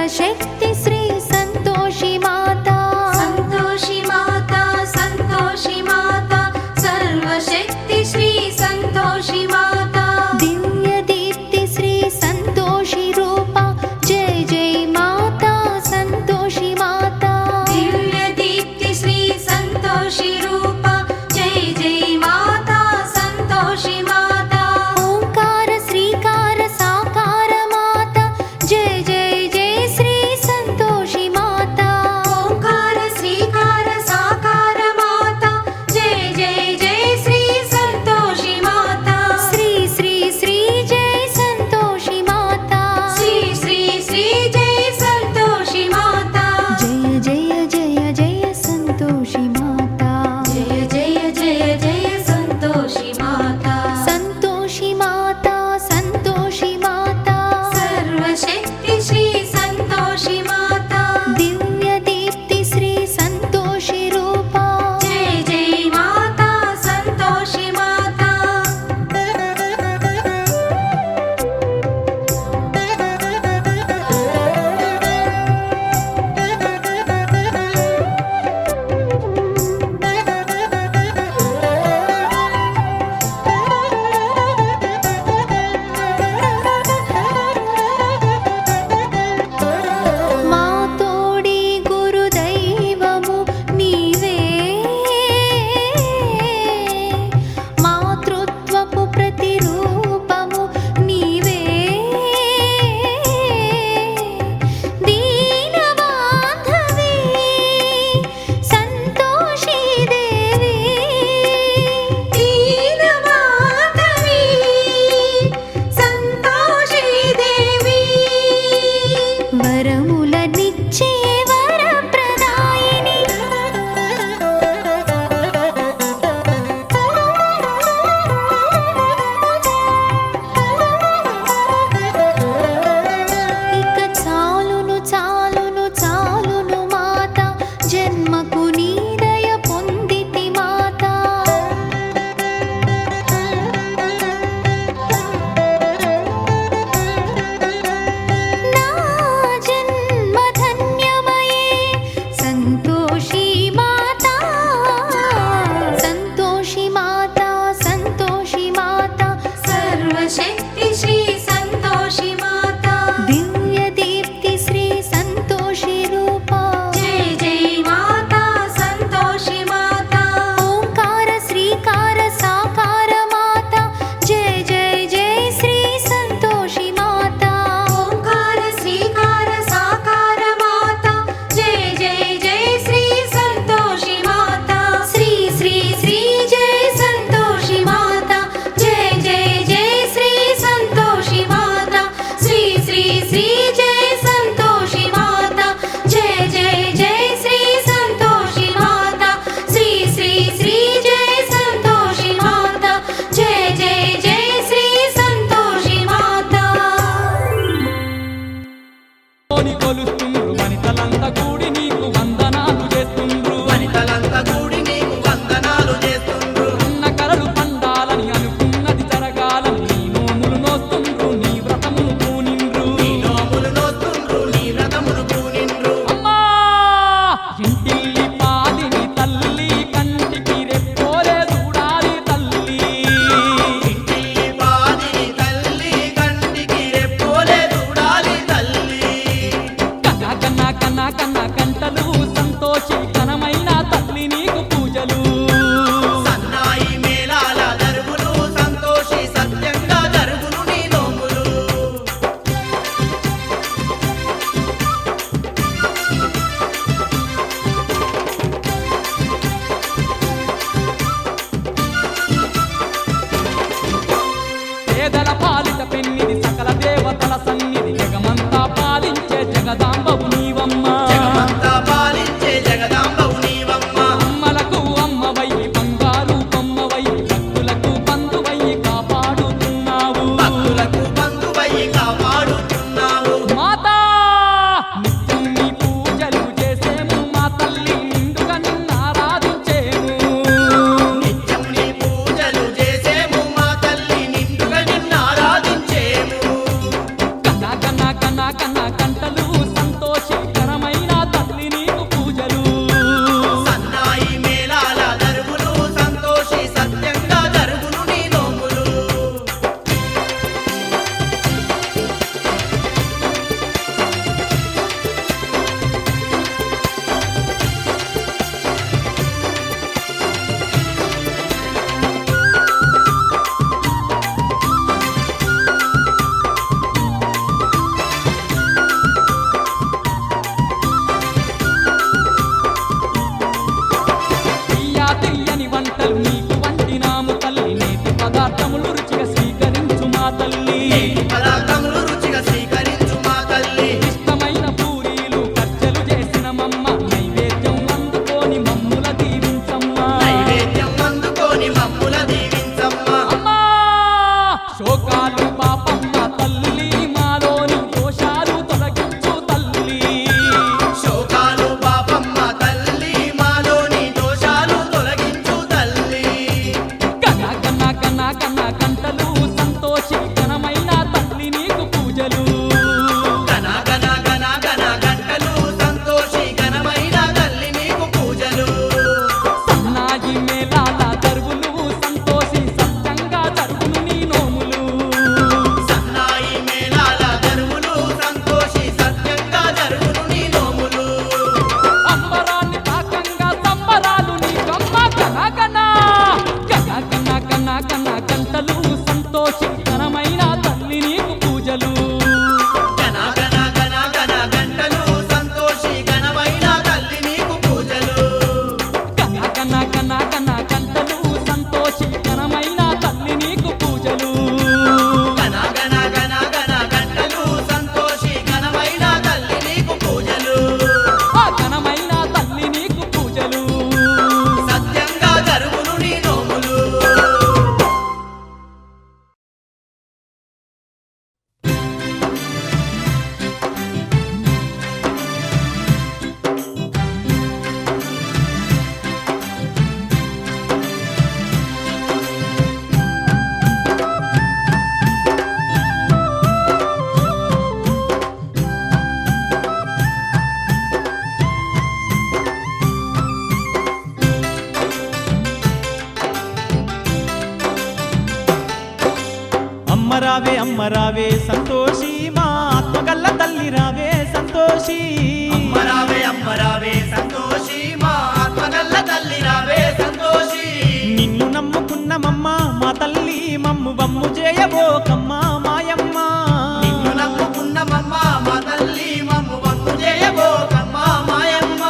సర్వశక్తి శ్రీ సంతోషి మాత సంతోషి మాత సంతోషి మాత సర్వశక్తి శ్రీ సంతోషి మాత దివ్య దీప్తి శ్రీ సంతోషి రూప జై జై మాత సంతోషి మాత దివ్య దీప్తి శ్రీ సంతోషి రూప జై జై మాత సంతోషి మాత ఓంకార శ్రీకార సాకార మాత జై జై జై శ్రీ సంతోషి మాత ఓంకార శ్రీకార సాకార మాత జై జై జై శ్రీ సంతోషి మాత శ్రీ శ్రీ శ్రీ జై సంతోషి మాత శ్రీ శ్రీ శ్రీ జై సంతోషి మాత జయ జయ జయ జయ సంతోషి మాత జయ జయ జయ జయ సంతోషి మాత సంతోషి మాత సంతోషి మాత సర్వశక్తి శ్రీ సంతోషి మాత దివ్య దీప్తి శ్రీ సంతోషి రూప జై జై మాత సంతోషి మాత మా తోడి గురుదైవము నీవే మాతృత్వపు ప్రతిరూపము నీవే దీనబాంధవి సంతోషి దేవి దీనమాధవి సంతోషి దేవి వరములనిచ్చే వరప్రదాయిని ఇక చాలును చాలును చాలును మాత జన్మకు నీదయ పొందితి మాత నా జన్మ ధన్యమయే సంతోషి మాత సంతోషి మాత సంతోషి మాత సర్వశక్తి శ్రీ సంతోషి మాత దివ్య దీప్తి శ్రీ సంతోషి రూప జై జై మాత సంతోషి మాత ఓంకార శ్రీకార సాకార మాత జై జై జై శ్రీ సంతోషి మాత ఓంకార శ్రీకార సాకార మాత జై జై జై శ్రీ సంతోషి మాత శ్రీ శ్రీ శ్రీ జై సంతోషి మాత జై జై జై శ్రీ సంతోషి మాత శ్రీ శ్రీ శ్రీ జై సంతోషి మాత జై జై జై శ్రీ సంతోషి మాత శ్రీ శ్రీ శ్రీ జై సంతోషి మాత జై జై జై శ్రీ సంతోషి మాత కోని కొలుస్తుండ్రు వనితలంతా కూడి నీకు వందనాలు చేస్తుండ్రు వనితలంతా కూడి నీకు వందనాలు చేస్తుండ్రు. అన్న కలలు పండాలని అనుకున్నది జరగాలని నీ నోములు నోస్తుండ్రు నీ వ్రతమును పూనిండ్రు నీ నోములు నోస్తుండ్రు, నీ వ్రతములు పూనిండ్రు. అమ్మా ఇంటిల్లి పాదిని తల్లి కంటికి రెప్పోలే చూడాలి తల్లి ఇంటిల్లి పాదిని తల్లి, కంటికి రెప్పోలే చూడాలి తల్లి. అమ్మ రావే సంతోషి మా ఆత్మగల్ల తల్లి రావే సంతోషి అమ్మ రావే సంతోషి మా ఆత్మగల్ల తల్లి రావే సంతోషి నిన్ను నమ్ముకున్నమమ్మ మా తల్లి మమ్ము బమ్ము చేయబోకమ్మ మాయమ్మ నిన్ను నమ్ముకున్నమమ్మ మా తల్లి మమ్ము వమ్ము చేయబోకమ్మ మాయమ్మ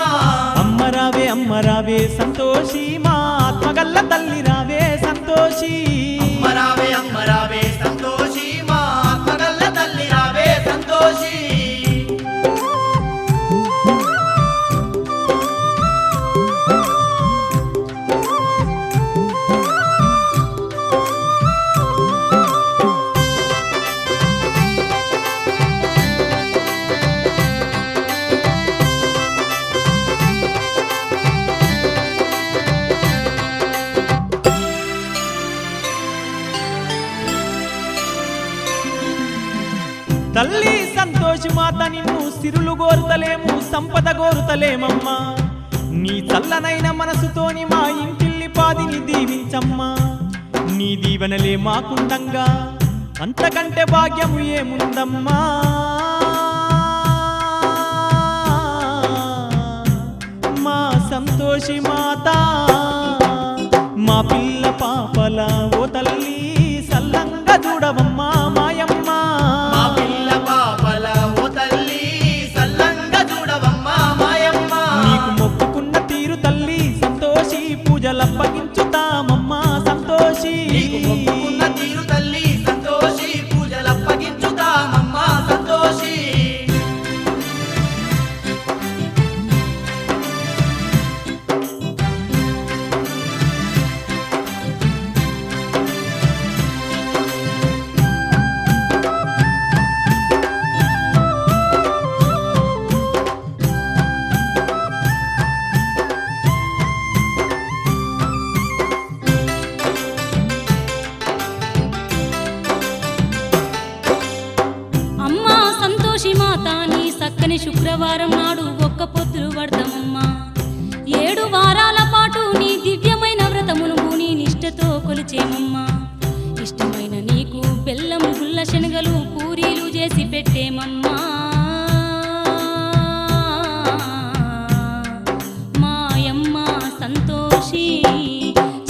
అమ్మ రావే సంతోషి మా ఆత్మగల్ల తల్లి రావే సంతోషి అమ్మ రావే సంతోషి మా ఆత్మగల్ల తల్లి రావే సంతోషి తల్లి సంతోషి మాత నిన్ను సిరులు గోరుతలేము సంపద గోరుతలేమమ్మా నీ చల్లనైన మనసుతోని మా ఇంటిల్లి పాదిని దీవించమ్మా నీ దీవెనలే మాకుండంగా అంతకంటే భాగ్యము ఏముందమ్మా మా సంతోషి మాత మా పిల్ల పాపల ఓ తల్లి సల్లంగా చూడవమ్మా మాయమ్మ మా పిల్ల పాపల ఓ తల్లి సల్లంగా చూడవమ్మ మాయమ్మ నీకు మొక్కుకున్న తీరు తల్లి సంతోషి పూజలప్పగించుతామమ్మా సంతోషి నీకు మొక్కుకున్న తీరు తల్లి సంతోషి పూజలప్పగించుతామమ్మ సంతోషి అమ్మా సంతోషి మాత నీ సక్కని శుక్రవారం నాడు ఒక్క పొద్దులు పడతామమ్మా 7 వారాల పాటు నీ దివ్యమైన వ్రతమును నీ నిష్టతో కొలిచేమమ్మా ఇష్టమైన నీకు బెల్లం గుల్ల శనగలు పూరీలు చేసి పెట్టేమమ్మా మాయమ్మ సంతోషి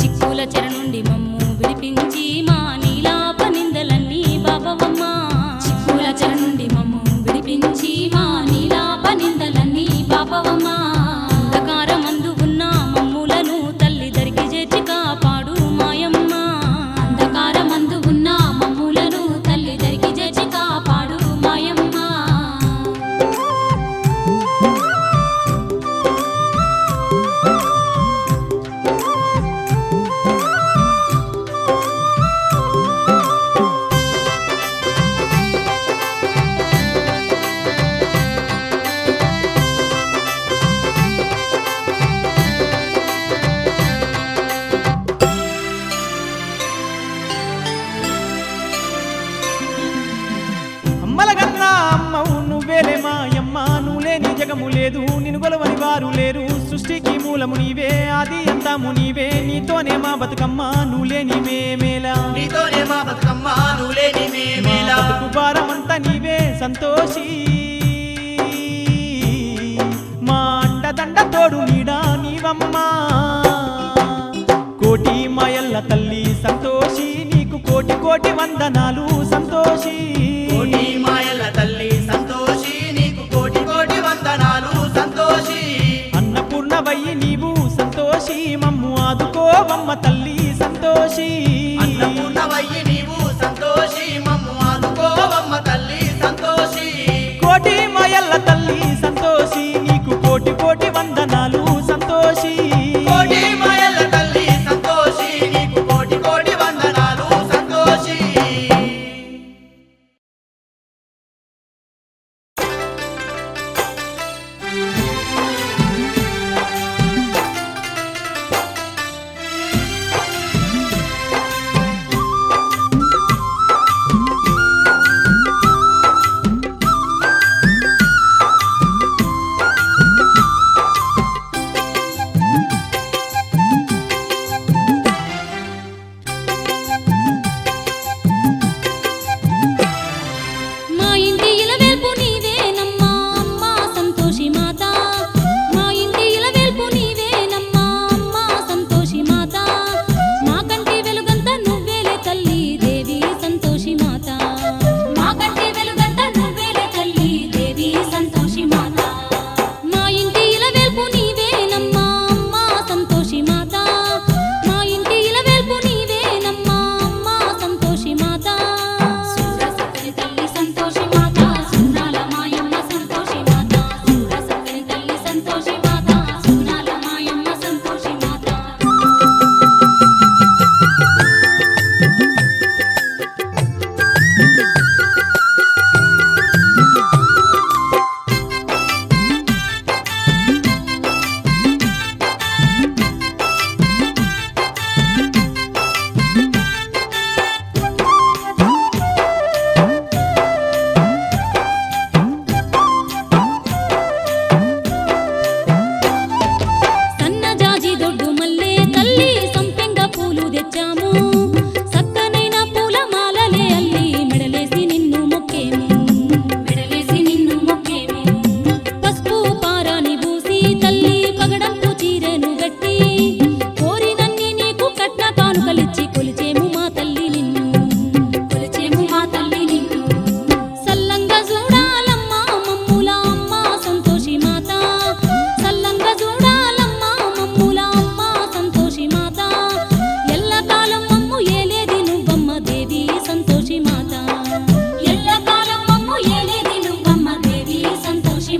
చిక్కుల చెర నుండి మమ్ము విడిపించి మా నీలాప నిందలన్నీ బాబవమ్మ చిక్కుల చెర నుండి మమ్ము విడిపించి మా నీలాప నిందలన్నీ బాబవమ్మ అంధకారమందు ఉన్న మమ్ములను తల్లి దరికి చేర్చి కాపాడు మాయమ్మ అంధకారమందు ఉన్న మమ్ములను తల్లి దరికి చేర్చి కాపాడు మాయమ్మ అమ్మలగన్నా అమ్మవు నువ్వేలే మాయమ్మ నువ్వు లేని జగము లేదు నిన్ను గొలవని వారు లేరు సృష్టికి మూలము నీవే ఆది అంతము నీవే నీతోనే మా బతుకమ్మ నువ్వు లేని మేమేలా నీతోనే మా బతుకమ్మ నువ్వు లేని మేమేలా బతుకు భారమంతా నీవే సంతోషి మా అండదండ తోడు నీడా నీవమ్మా కోటి మాయల్ల తల్లి సంతోషి నీకు కోటి కోటి వందనాలు సంతోషి కోటి మాయల తల్లి సంతోషి నీకు కోటి కోటి వందనాలు సంతోషి అన్నపూర్ణవయ్యి నీవు సంతోషి మమ్ము ఆదుకోవమ్మ తల్లి సంతోషి అన్నపూర్ణవయ్యి నీవు సంతోషి మమ్ము ఆదుకోవమ్మ తల్లి సంతోషి కోటి మాయల్ల తల్లి సంతోషి నీకు కోటి కోటి వందనాలు సంతోషి కోటి మాయల తల్లి సంతోషి నీకు కోటి కోటి వందనాలు సంతోషి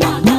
మాత